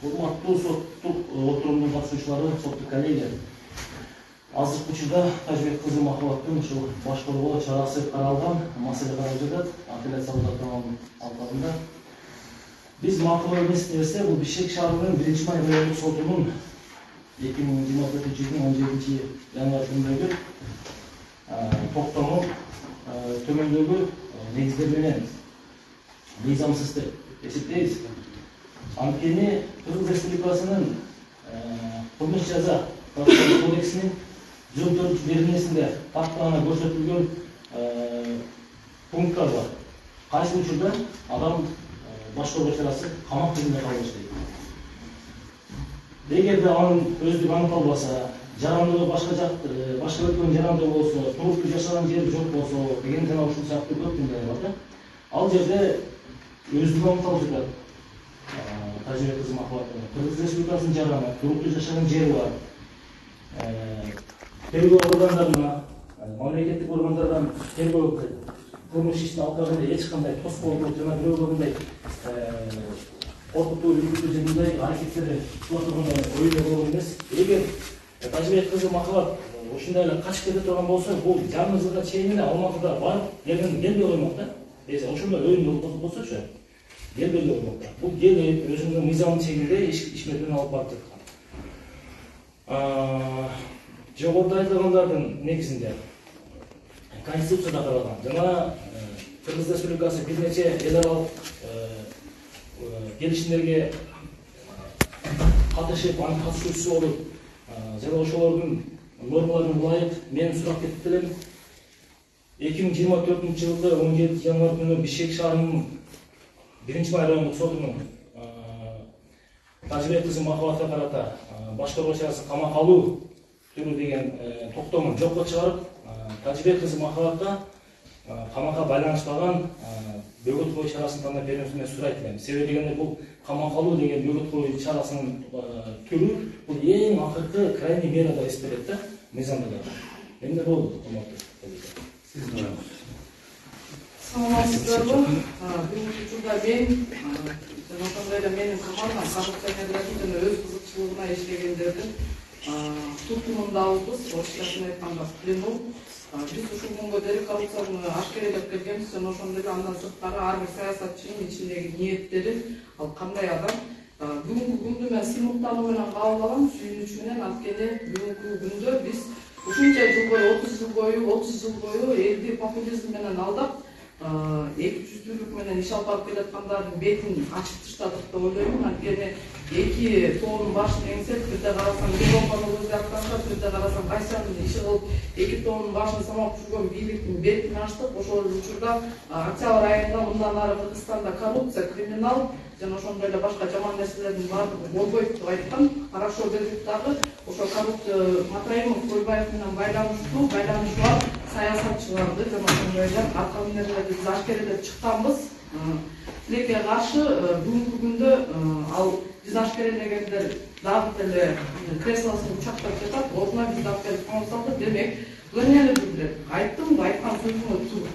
Урматтуу соттук отурумдун катышуучулары, соттук коллегия. Азыркы учурда Тажыбек кызы Махабаттын ушул баш коргоо чарасы каралган, маселе каралып жатат апелляциялык алкагында. Биз макул эмес десе, бул Бишкек шаарынын 1-май райондук сотунун 2024-жылдын 17 январь күнүндөгү токтому төмөндөгү негиздер менен мыйзамсыз деп эсептейбиз. Анткени Кыргыз Республикасынын кылмыш жаза кодексинин 104 беренесинде тактагана көрсөтүлгөн пункттар бар. Кайсы учурда адам баш коргоо чарасы камак тизимде калыш дейт. Эгерде анын өздүгү аныкталбаса, жарандыгы башка өткөн жарандыгы болсо, туруктуу жашаган жери жок болсо деген жана ушул сыяктуу көп нерселер бар да. Ал жерде өздүгү аныкталып жатат. Тажыбек кызы Махабаттын Кыргыз Республикасынын жараны, туруктуу жашаган жери бар. Тергөө органдарына, мамлекеттик органдардан тергөө кылмыш ишин алкагында эч кандай тоскоолдук жана бирөө мындай коркутуу, үркүтүү же мындай аракеттерди кылган оюнда болгон эмес. Эгер Тажыбек кызы Махабат ушундай эле качып кете турган болсо, бул жарым жылга чейин эле Алматыда барып келбей коймок да. Ошондой оюн болсочу, келбей коймок да. Бул келип өзүнүн мыйзамдын чегинде иш менен алып барып жаткан. Жогоруда айтылгандардын негизинде Конституцияда каралган жана Кыргыз Республикасы бир нече эл аралык келишимдерге катышып, анын катышуучусу болуп, жана ошолордун нормаларына ылайык мен сурап кетип элем. 2024-жылы 17 январь күнү Бишкек шаарынын 1-май райондук сотунун Тажыбек кызы Махабатка карата баш коргоо чарасы камак алуу түрү деген токтомун жокко чыгарып, Тажыбек кызы Махабатка камакка байланышпаган бөгөт кою чарасын тандап берүүсүн сурайт элем. Себеби дегенде бул камак алуу деген бөгөт кою чарасынын түрү бул эң акыркы крайний мера деп эсептелет да, мыйзамда. Эмне болду, урматтуу? Саламатсыздарбы? Бүгүнкү учурда мен жана ошондой эле менин командам коррупционерлердин жана өз кызыкчылыгына иштегендердин тутумунда албыз. Орусчасын айтканда пленум. Биз ушул күнгө дейин коррупцияны ашкерелеп келгенбиз жана ошондой эле андан сырткары ар бир саясатчынын ичиндеги ниеттери, ал кандай адам. Бүгүнкү күндү мен сыймыктануу менен кабыл алам, сүйүнүч менен. Анткени бүгүнкү күндө биз ушунча жыл бою, 30 жыл бою элди популизм менен алдап, эки жүздүүлүк менен иш алып барып келаткандардын бетин ачып таштадык деп ойлоймун. Анткени эки тоонун башын эңсеп, бирде карасаң Европанын өзү аттанса, бирде карасаң Кайсанын иши кылып, эки тоонун башын самап жүргөн бийликтин бетин ачтык. Ошол учурда октябрь айында мындан ары Кыргызстанда коррупция, криминал жана ошондой эле башка жаман нерселердин баардыгы болбойт деп айткан. Хорошо дедик дагы ошо коррупция Матраимов, Көлбаев менен байланышы бар саясатчыларды жана ошондой эле аркалуу нерселерди биз ашкерелеп чыкканбыз. Тилекке каршы бүгүнкү күндө ал биз ашкерелегендер дагы деле креслосын чактап жатат, ордуна биз алып келип коюп салдык. Демек, бул эмне билдирет? Айттым, айткан сөзүмө туура.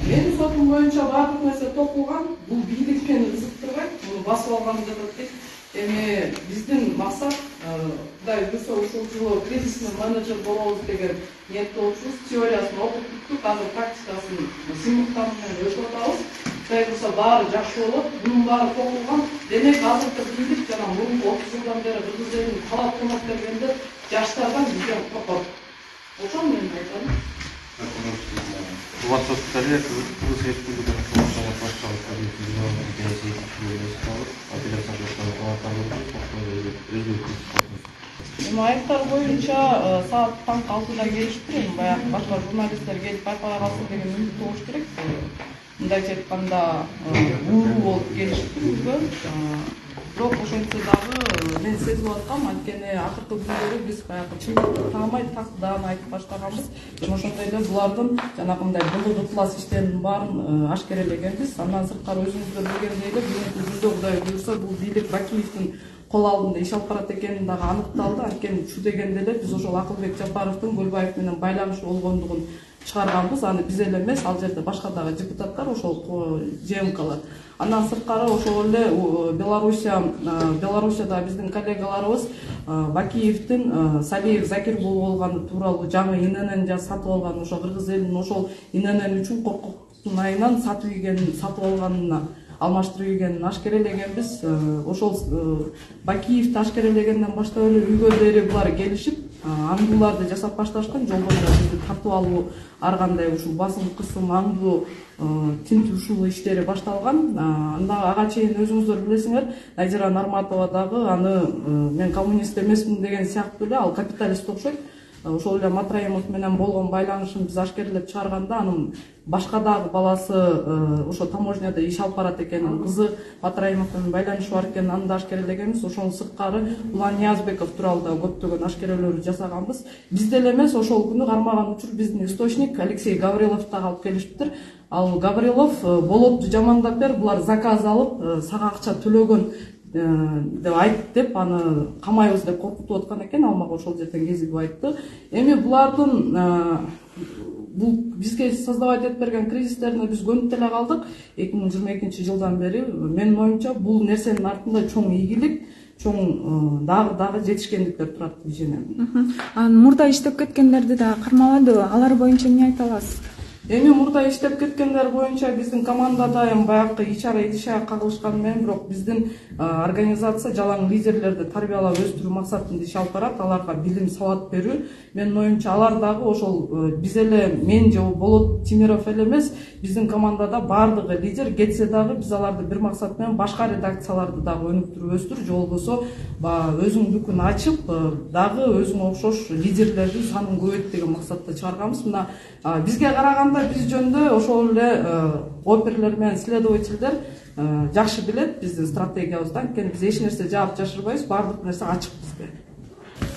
Менин сотум боюнча баардык нерсе топулган. Бул бийлик мени кызыктырбайт, муну басып алган жатат дейт. Эми биздин максат Кудай буйрса ушул жылы кризисный менеджер болобуз деген ниетте болчубуз. Теориясын окуп бүттүк, азыр практикасын сыймыктануу менен өтүп атабыз. Кудай буйрса баары жакшы болот. Бунун баары топулган. Демек азыркы бийлик жана мурунку 30 жылдан бери Кыргыз элин калап кылмак бергенде жаштардан бизден коркот. Ошону мен айтам. У вас состояние Кыргыз Республикасынын Кыргызстан башкаруу комитетинин Эми айыптар боюнча саат танк 6-да келишти. Баягы башка журналисттер келип байкай калсын деген үмүт болуш керек. Мындайча айтканда ууруу болуп келишти бизге. Бирок ошентсе дагы мен сезип аткам, анткени акыркы күндөрү биз баягы чындыкты таамай тактыдан айтып баштаганбыз. Жана ошондой эле булардын жанагындай былык ыплас иштеринин баарын ашкерелегенбиз. Андан сырткары өзүңүздөр билгендей эле бүгүнкү күндө Кудай буйрса бул бийлик Бакиевдин кол алдында иш алып барат экени дагы аныкталды. Анткени чу дегенде эле биз ошол Акылбек Жапаровдун Көлбаев менен байланышы болгондугун чыгарганбыз. Аны биз эле эмес, ал жерде башка дагы депутаттар ошол ЖМКлар. Андан сырткары ошол эле Белоруссияда биздин коллегаларыбыз Бакиевдин Салиев Закир болуп алганы тууралуу жаңы ИНН сатып алган, ошо кыргыз элинин ошол ИНН үчүн коркуктун айынан сатып алганына алмаштырып ийгенин ашкерелегенбиз. Ошол Бакиевди ашкерелегенден баштап эле үйгө дери булар келишип, аңдууларды жасап башташкан. Жолдордо бизди тартып алуу ар кандай ушул басым кысым аңдуу тинтүү ушул иштери башталган. Ага чейин өзүңүздөр билесиңер, Надира Нарматова дагы аны мен коммунист эмесмин деген сыяктуу эле, ал капиталист окшойт. Ошол эле Матраимов менен болгон байланышын биз ашкерлеп чыгарганда, анын башка дагы баласы ошо таможняда иш алып барат экенин, кызы Матраимов менен байланышы бар экенин аны да ашкерелегенбиз. Ошонун сырткары Улан Ниязбеков тууралуу да көптөгөн ашкерелерди жасаганбыз. Биз деле эмес, ошол күнү кармаган учур биздин источник Алексей Гаврилов дагы алып келишиптир. Ал Гаврилов болотту жамандап бер, булар заказ алып, сага акча төлөгөн деп айтып деп, аны камайбыз деп коркутуп аткан экен. Ал мага ошол жерден кезигип айтты. Эми булардын бул бизге создавать этип берген кризистерине биз көнүп деле калдык. 2022-жылдан бери менин оюмча бул нерсенин артында чоң ийгилик, чоң дагы жетишкендиктер турат деп ишенем. Мурда иштеп кеткендерди да кармалады. Алар боюнча эмне айта аласыз? Эми мурда иштеп кеткендер боюнча биздин командада баягы ичара идишага кагылышкан менен, бирок биздин организация жалаң лидерлерди тарбиялап өстүрүү максатында иш алып барат. Аларга билим, сабат берүү. Менин оюмча алар дагы ошол биз эле, мен же Болот Тимиров эле эмес, биздин командада баардыгы лидер кетсе дагы биз аларды бир максат менен башка редакцияларды дагы өнүктүрүп өстүрүп, же болбосо өзүңдүкүн ачып дагы өзүңө окшош лидерлердин санын көбөйт деген максатта чыгарганбыз. Мына бизге караганда биз жөнүндө ошол эле оперлер менен следовательдер жакшы билет биздин стратегиябызды. Анткени биз эч нерсе жаап жашырбайбыз, баардык нерсе ачык бизде.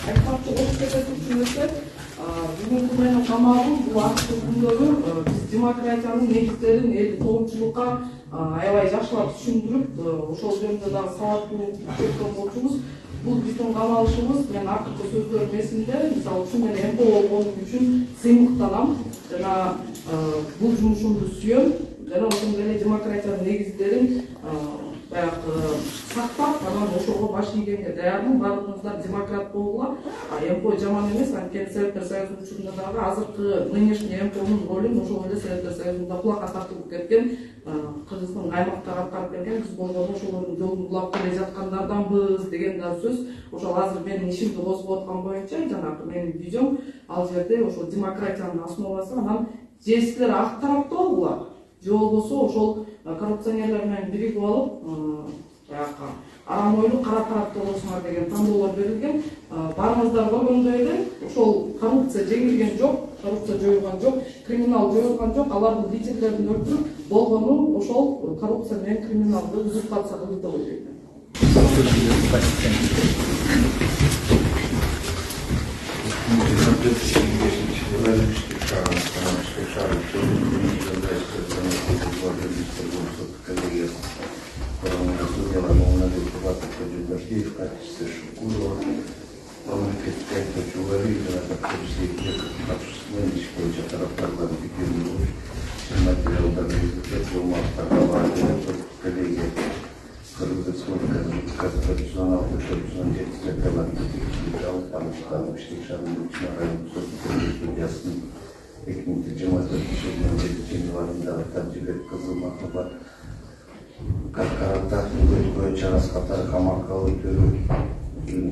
Айтмакчы болуп кеткен нерсе, бүгүнкү менин камалым бул актуу күндөрү биз демократиянын негиздерин эл коомчулукка аябай жакшылап түшүндүрүп, ошол жөнүндө дагы сабаттуу өткөн болчубуз. Бул биздин камалышыбыз. Мен акыркы сөздөрүм эсимде. Мисалы ушун менен МПО болгонум үчүн сыймыктанам жана бул жумушумду сүйөм жана ошондой эле демократиянын негиздерин баягы сактап, анан ошого баш ийгенге даярмын. Баардыгыңыздар демократ болгула. МПО жаман эмес, анткени Советтер Союзунун учурунда дагы азыркы нынешний МПОнун ролун ошол эле Советтер Союзунда кулакка тартылып кеткен, Кыргыздын аймактагы аткарып келген, биз болгону ошолордун жолун улап келе жаткандарданбыз деген да сөз. Ошол азыр менин ишимди козгоп аткан боюнча жанагы менин видеом ал жерде ошол демократиянын основасы. Анан же силер ак тарапта болгула, же болбосо ошол коррупционерлер менен биригип алып баягы арам ойлуу кара тарапта болосуңар деген тандоолор берилген. Барыңыздар көргөндөй эле ошол коррупция жеңилген жок, коррупция жоюлган жок, криминал жоюлган жок. Алардын лидерлерин өлтүрүп болгону ошол коррупция менен криминалды узурпация кылды деп ойлойм. В качестве Шукурова, по-моему, человек, материал коллеги Кыргызстан конституционал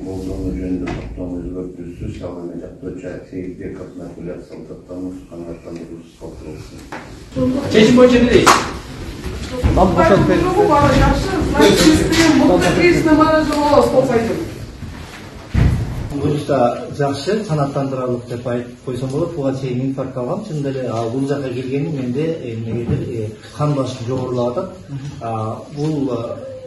болжолу жөнүндө топтом өзгөртүүсү салган жактоочу Сейитбеков Накулят Салтаттанов канаттандыруусу калтырылсын. Чечим боюнча эмне дейсиз? Баары жакшы, значит, чистый мыкты кризисне менеджер болобуз, топ пойдем. Буюрса жакшы, канаттандыралык деп айтып койсом болот. Буга чейин инфаркт алгам. Чындап эле бул жака келгеним менде эмнегедир кан басым жогорулап атат. Бул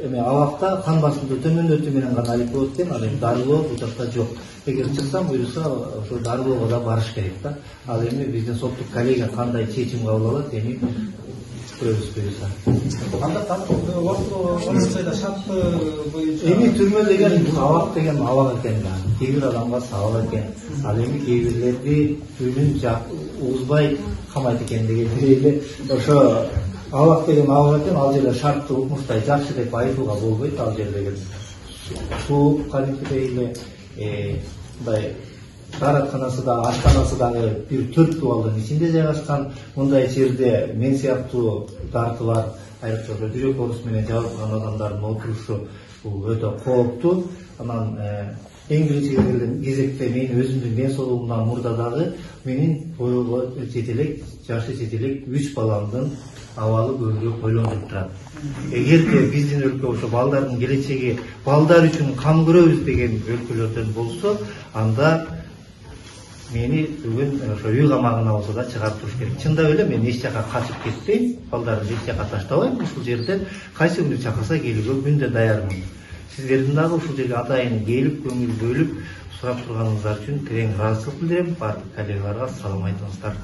абакта кан басымды төмөндөтүү менен гана алып болот экен. Ал эми дарылоо бул жакта жок. Эгер чыксам буюрса ошо дарылоого да барыш керек да. Ал эми биздин соттук коллегия кандай чечим кабыл алат, эми көрөбүз буюрса. Анда орточойда шарт боюнча Эми түрмө деген абак деген абак экен да. Кээ бир адамга сабак экен. Ал эми кээ бирлерди түнүн угузбай камайт экен дегендей эле ошо абак деген абак экен. Ал жерде шарттуу укмуштай жакшы деп айтууга болбойт. Ал жердеги суу кадимкидей эле мындай дааратканасы да ашканасы дагы бир 4 дубалдын ичинде жайгашкан. Мындай жерде мен сыяктуу дарты бар, айрыкча жүрөк оорусу менен жабыркаган адамдардын отурушу бул өтө кооптуу. Анан эң биринчи кезекте менин өзүмдүн ден соолугумдан мурда дагы менин боюга жетелек, жашы жетелек 3 баламдын абалы көбүрөөк ойлондуруп турат. Эгерде биздин өлкө ошо балдардын келечеги, балдар үчүн кам көрөбүз деген өлкөлөрдөн болсо, анда мени бүгүн ошо үй камагына болсо да чыгарып туруш керек. Чындап эле мен эч жака качып кетпейм, балдарды эч жака таштабайм. Ушул жерде кайсы күнү чакырса келүүгө күндө даярмын. Сиздердин дагы ушул жерге атайын келип, көңүл бөлүп, сурап турганыңыздар үчүн терең ыраазычылык билдирем. Бардык коллегаларга салам айтыңыздар.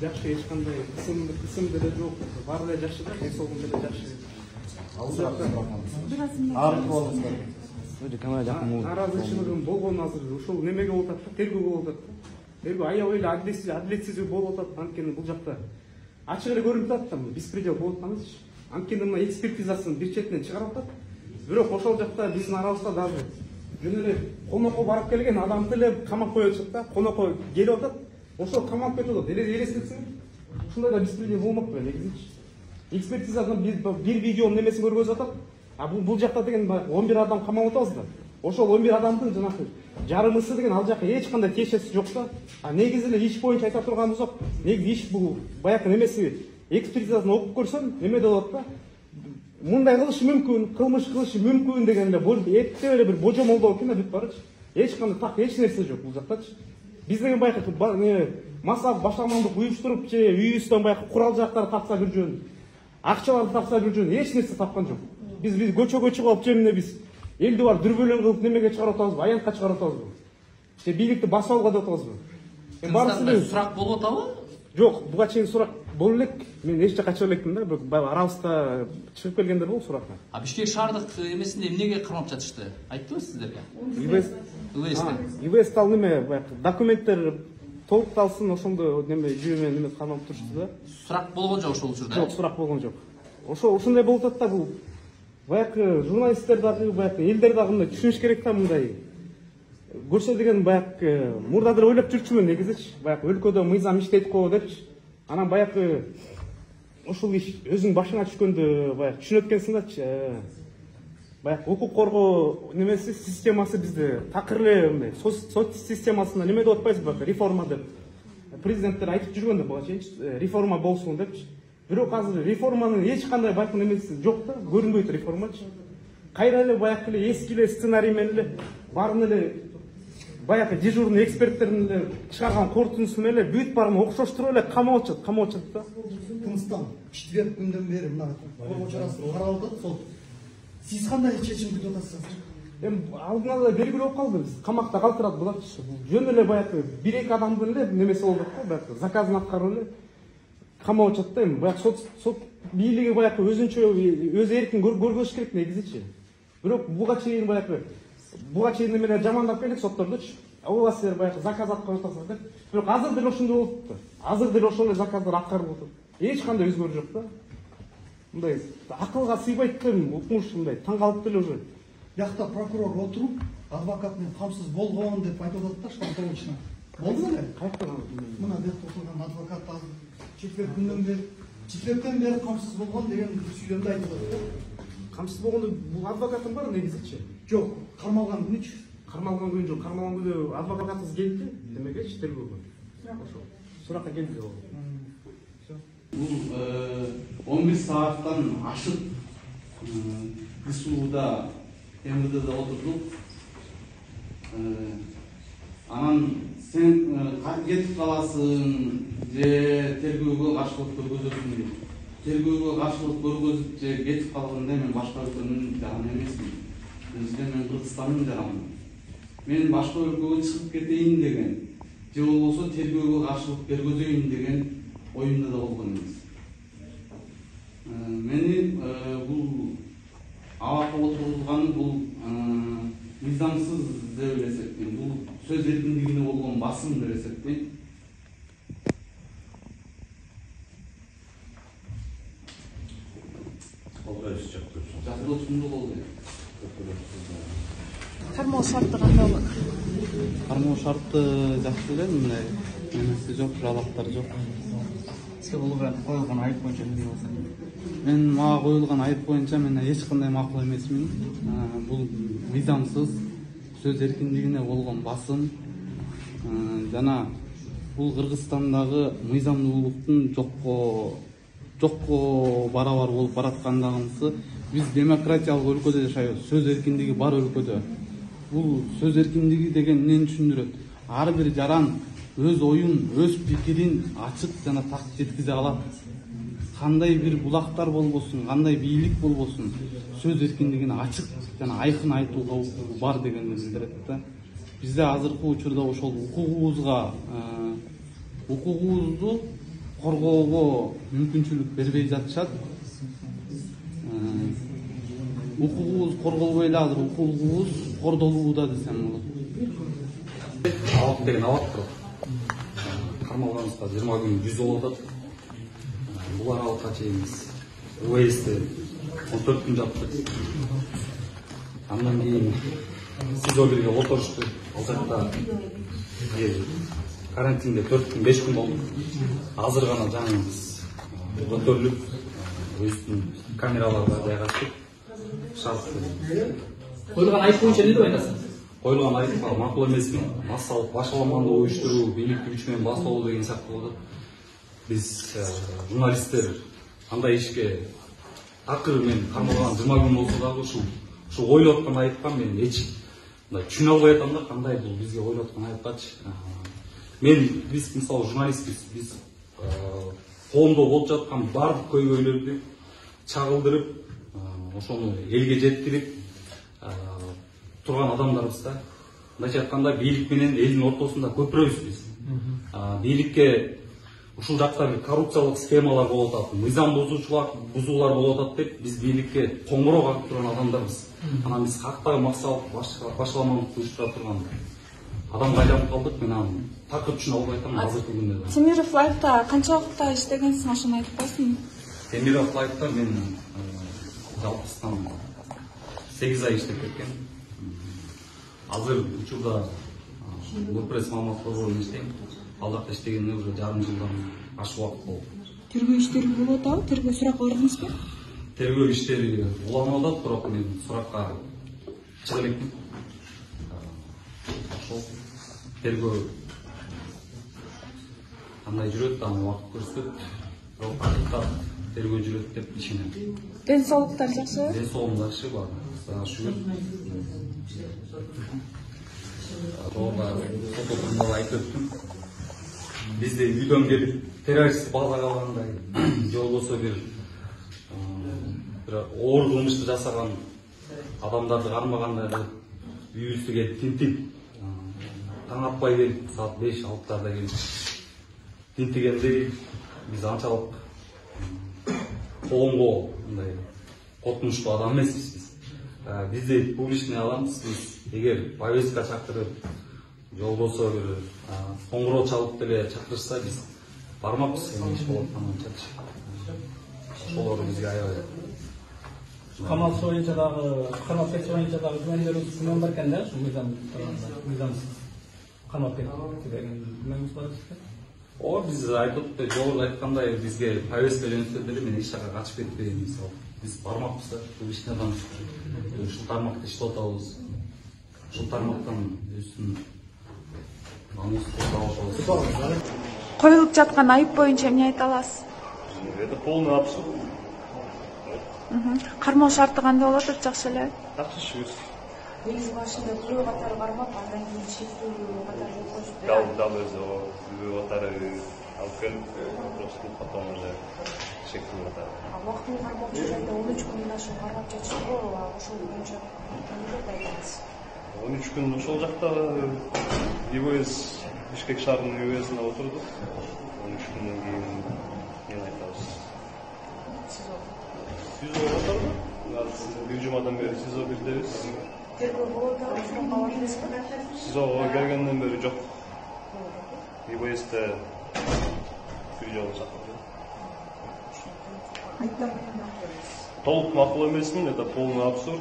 Жакшы, эч кандай кысым деле жок. Баары эле жакшы да, ден соолугум деле жакшы. Нааразычылыгым болгон азыр ушул немеге болуп атат, тергөөгө болуп атат. Тергөө аябай эле адилетсиз болуп атат. Анткени бул жакта ачык эле көрүнүп атат да, беспредел болуп атканычы. Анткени мына экспертизасын бир четинен чыгарып атат. Бирок ошол жакта биздин арабызда дагы жөн эле конокко барып келген адамды эле камап коюп атышат да. Конокко келип атат, ошол камап кетип атат. Элестетсең, ушундай да беспредел болмок беле негизичи. Экспертизадан bir видеонун немесин көргөзүп атат. А бул жакта деген 11 адам камалып атабыз да. Ошол 11 адамдын жанагы жарымысы деген ал жака эч кандай тиешеси жок да. А негизи эле иш боюнча айта турганыбыз негизи иш бул баягы немеси экспертизасын окуп көрсөм неме деп атат да. Мындай кылышы мүмкүн, кылмыш кылышы мүмкүн деген эле эптеп эле бир божомолдоо экен да бүт барычы. Эч кандай так эч нерсе жок бул жактачы. Биз деген баягы масак башамандык уюштуруп же үйүбүздөн баягы курал жактарды тапса бир жөн, акчаларды тапса бир жөн, эч нерсе тапкан жок. Биз көчөгө чыгып же эмне биз элди бар дүрбөлөң кылып немеге чыгарып атабызбы, аянтка чыгарып атабызбы? Же бийликти басып алууга деп атабызбы? Барысы сурак болуп атабы? Жок, буга чейин сурак болуп элек. Мен эч жака чыга электим да, арабызда чыгып келгендер болду суракка. А Бишкек шаардык эмесинде эмнеге кармап жатышты? Айттыбы сиздерге? ИВС ал неме баягы документтер толукталсын, ошондо неме жүйө менен кармап турушту да. Сурак болгон жок ошол учурда? Жок, сурак болгон жок. Ошондой болуп атат да, бул баягы журналисттер дагы, баягы элдер дагы мындай түшүнүш керек да, мындай көрсө деген баягы мурда деле ойлоп жүрчүмүн негизичи. Баягы өлкөдө мыйзам иштейт го депчи. Анан баягы ушул иш өзүң башыңа түшкөндө баягы түшүнөт экенсиң дачы. Баягы укук коргоо немеси системасы бизде такыр эле мындай сот системасына неме деп атпайсызбы, баягы реформа деп. Президенттер айтып жүргөн да буга чейин реформа болсун депчи. Бирок азыр реформанын эч кандай байкын эмеси жок да, көрүнбөйт реформачы. Кайра эле баягы эле эски эле сценарий менен эле баарын эле баягы дежурный эксперттердин эле чыгарган корутундусу менен эле бүт баарын окшоштуруп эле камап атышат да. Тыныстан четверг күндөн бери мына коргоо чарасын карап атат сот. Сиз кандай чечим күтүп атасыз? Эми алдын ала белгилүү болуп калды, биз камакта калтырат булачы. Жөн эле баягы 1-2 адамдын эле немеси болуп атат да, баягы заказын аткарып эле камап атышат да. Эми баягы сот бийлиги баягы өзүнчө өз эркин көргөзүш керек негизичи. Бирок буга чейин эмелер жамандап келдик соттордучу. Ооба силер баягы заказ аткарып атасыздар деп. Бирок азыр деле ошондой болуп атты. Азыр деле ошол эле заказдар аткарылып атат. Эч кандай өзгөрүү жок да. Мындай акылга сыйбайт да, укмуш мындай таң калып деле уже. Бияқта прокурор отуруп, адвокат менен камсыз болгон деп айтып атат да, штамповочно. Болду беле? Кайттан Мына бияқта отурган адвокат азыр четвертен бери камсыз болгон деген сүйлөмдү айтып атат да. Камсыз болгондо бул адвокаттын бар негизичи. Жок, кармалган күнүчү. Кармалган күнү жок, кармалган күнү адвокатыбыз келди, демекечи тергөөгө. Ошо суракка келди ол. Бул 11 сааттан ашык КСУда МВДде отурдук. Анан сен кетип каласың же тергөөгө каршылык көргөзөсүң дейт. Тергөөгө каршылык көргөзүп же кетип калганда мен башка өлкөнүн жараны эмесмин. Мен Кыргызстандын жараны. мен башка өлкөгө чыгып кетейин деген же болбосо тергөөгө каршылык бергөзөйүн деген оюмда да болгон эмес. Мени бул абакка отурулган бул мыйзамсыз деп эсептейм. Бул сөз эркиндигине болгон басым деп эсептейм. Жактоосунду колдойм. кармоо шарты кандай болот? Кармоо шарты жакшы эле, мындай эмеси жок, жалактар жок. Сизге бул коюлган айып боюнча эмне болсо? Мен мага коюлган айып боюнча мен эч кандай макул эмесмин. Бул мыйзамсыз сөз эркиндигине болгон басым жана бул Кыргызстандагы мыйзамдуулуктун жокко барабар болуп бараткандыгыбызды биз демократиялык өлкөдө жашайбыз. Сөз эркиндиги бар өлкөдө. Бул сөз эркиндиги деген эмнени түшүндүрөт? Ар бир жаран өз оюн, өз пикирин ачык жана так жеткизе алат. Кандай бир булактар болбосун, кандай бийлик болбосун, сөз эркиндигин ачык жана айкын айтууга укугу бар дегенди билдирет да. Бизде азыркы учурда ошол укугубузду коргоого мүмкүнчүлүк бербей жатышат. Укугубуз корголбой эле азыр укугубуз кордолууда десем болот. Абак деген абак турат. Кармалганыбызга 20 күн 100 болуп атат. Бул аралыкка чейин биз УЭСте 14 күн жаттык. Андан кийин СИЗО-бирге отурушту. Ал жакта карантинде 4 күн 5 күн болдук. Азыр гана жаңы биз көтөрүлүп өзүбүздүн камераларга жайгаштык. Шартты. Коюлган айып боюнча эмне деп айтасыз? Коюлган айыпка макул эмесмин. Массалык башаламанды уюштуруу, бийликти күч менен басуу деген сыяктуу болот. Биз журналисттер андай ишке акыры мен кармалган 20 күн болсо дагы ушул ойлоп аткан айыпка мен эч түшүнө албай атам да, кандай бул бизге ойлоп аткан айыпкачы. Биз мисалы журналистпиз, биз коомдо болуп жаткан бардык көйгөйлөрдү чагылдырып, ошону элге жеткирип турган адамдарбыз да. Мындайча айтканда бийлик менен элдин ортосунда көпүрөбүз биз. Бийликке ушул жакта бир коррупциялык схемалар болуп атат, мыйзам бузуулар болуп атат деп биз бийликке коңгуроо кагып турган адамдарбыз. Анан биз кактагы максат башаламандыкты уюштура турган адамга айланып калдык. Мен аны такыр түшүнө албай атам азыркы күндө. Темиров лайфта канча убакытта иштегенсиз, ошону айтып койсуңбу? Темиров лайфта мен жалпысынан 8 ай иштеп кеткен. Азыр учурда Нурпресс Мамат борборунда иштейм. Ал жакта иштегенине уже жарым жылдан ашык убакыт болду. Тергөө иштери болуп атабы? Тергөө сурак бардыңызбы? Тергөө иштери уланып атат, бирок мен суракка чыга элекмин. Ошол тергөө кандай жүрөт, аны убакыт көрсөтөт. Бирок тергөө жүрөт деп ишенем. Ден соолуктар жакшыбы? Ден соолугум жакшы бар. Шүгүр. Сот отурумда айтып өттүм. Бизде үйдөн келип террорист базага алгандай, же болбосо бир оор кылмышты жасаган адамдарды кармаганда үйүбүздө келип тинтип, таң атпай келип, саат 5-6-тарда келип тинтигенде биз анчалык коомго мындай коркунучтуу адам эмеспиз биз. Бизде публичный адамбыз, биз эгер повестка чакырып, же болбосо бир коңгуроо чалып деле чакырышса биз бармакпыз, эми иш болуп атканчачы. Ошолор бизге аябай. Камал боюнча дагы, кармап кетиш боюнча дагы күмөндөрүбүз күмөн бар экен да, ушу мыйзамсыз кармап кетти деген күмөнүбүз бар экен. Биз айтып жогоруда айткандай бизге повестка жөнөтсө деле мен эч жака качып кетпейм. Мисалы биз бармакпыз да, бул иште ушул тармакта иштеп атабыз. Ушул тармактан өзүнүн Коюлуп жаткан айып боюнча эмне айта аласыз? Это полный абсурд. Кармоо шарты кандай болот? Жакшы эле. Жакшы шүгүр. Негизи башында бирөө катары кармап, андан кийин шектүү катары коюшту. Дал өзү бирөө катары алып келип, просто потом уже шектүү катары. Убактылуу кармоочу жайда 13 күндөн ашуун кармап жатышты го, ошол боюнча эмне деп айтасыз? 13 күн ошол жакта ИВС Бишкек шаарынын ИВСине отурдук. 13 күндөн кийин эмне айтабыз? СИЗОго отурдук. Бир жумадан бери СИЗО бирдебиз. СИЗОго келгенден бери жок. ИВСте бир жолу чакырды. Толук макул эмесмин, это полный абсурд.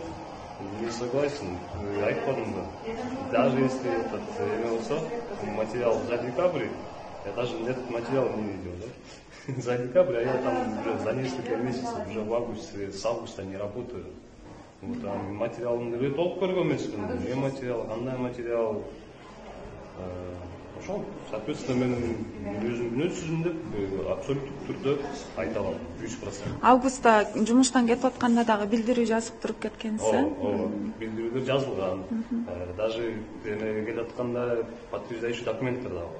Не согласен. Айтпадым да. Даже если этот имелся материал за декабрь, я даже этот материал не видел, да? За декабрь, а я там уже за несколько месяцев, уже в августе, с августа не работаю. Вот, а материалымды толук көргөн эмесмин. Не материал, кандай материал. Ошол, соответственно, менин өзүмдүн сүзүмдү абсолюттук түрдө айта алам, 100%. Августта жумуштан кетип атканда дагы билдирүү жазып туруп кеткенсиз. Билдирүүлөр жазылган. Даже келе атканда подтверждающий документтер да бар.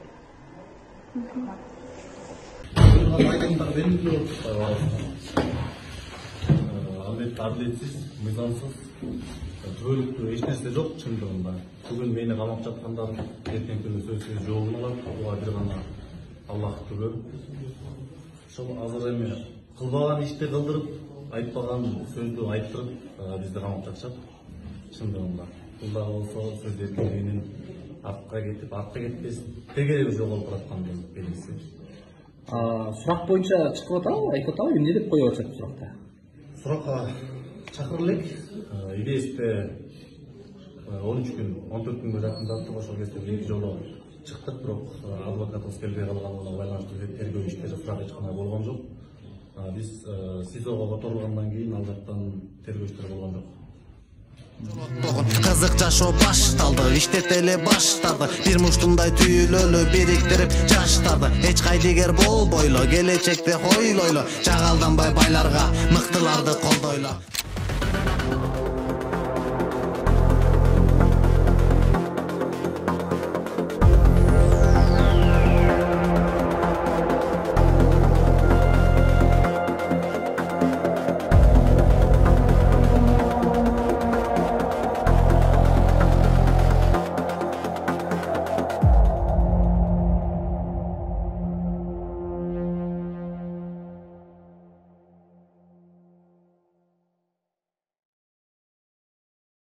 Адилетсиз, мыйзамсыз, түбөлүктүү эч нерсе жок чындыгында. Бүгүн мени камап жаткандар эртең күнү сөзсүз жолун алат, буга бир гана Аллах күбөр. Ошол азыр эми кылбаган ишти кылдырып, айтпаган сөздү айттырып, бизди камап жатышат чындыгында. Бул да болсо сөз эркиндигинин артка кетпес тегереги жоголуп аткандын белгиси. Сурак боюнча чыгып атабы, айтып атабы, эмне деп коюп атышат суракта? Суракка чакырып элек, ИВСте 13 күн, 14 күнгө жакындаттык, ошол кезде бир жолу чыктык, бирок адвокатыбыз келбей калганына байланыштуу тергөө иштери сурак эч кандай болгон жок. Биз СИЗОго которулгандан кийин ал жактан тергөө иштери болгон жок. Кызык жашоо башталды, иштетели баштады. Бир муштундай түйүлөлү бириктирип жаштарды. Эч кайдыгер болбойлу, келечекте хойлойлу. Жагалданбай байларга мыктыларды колдойлу.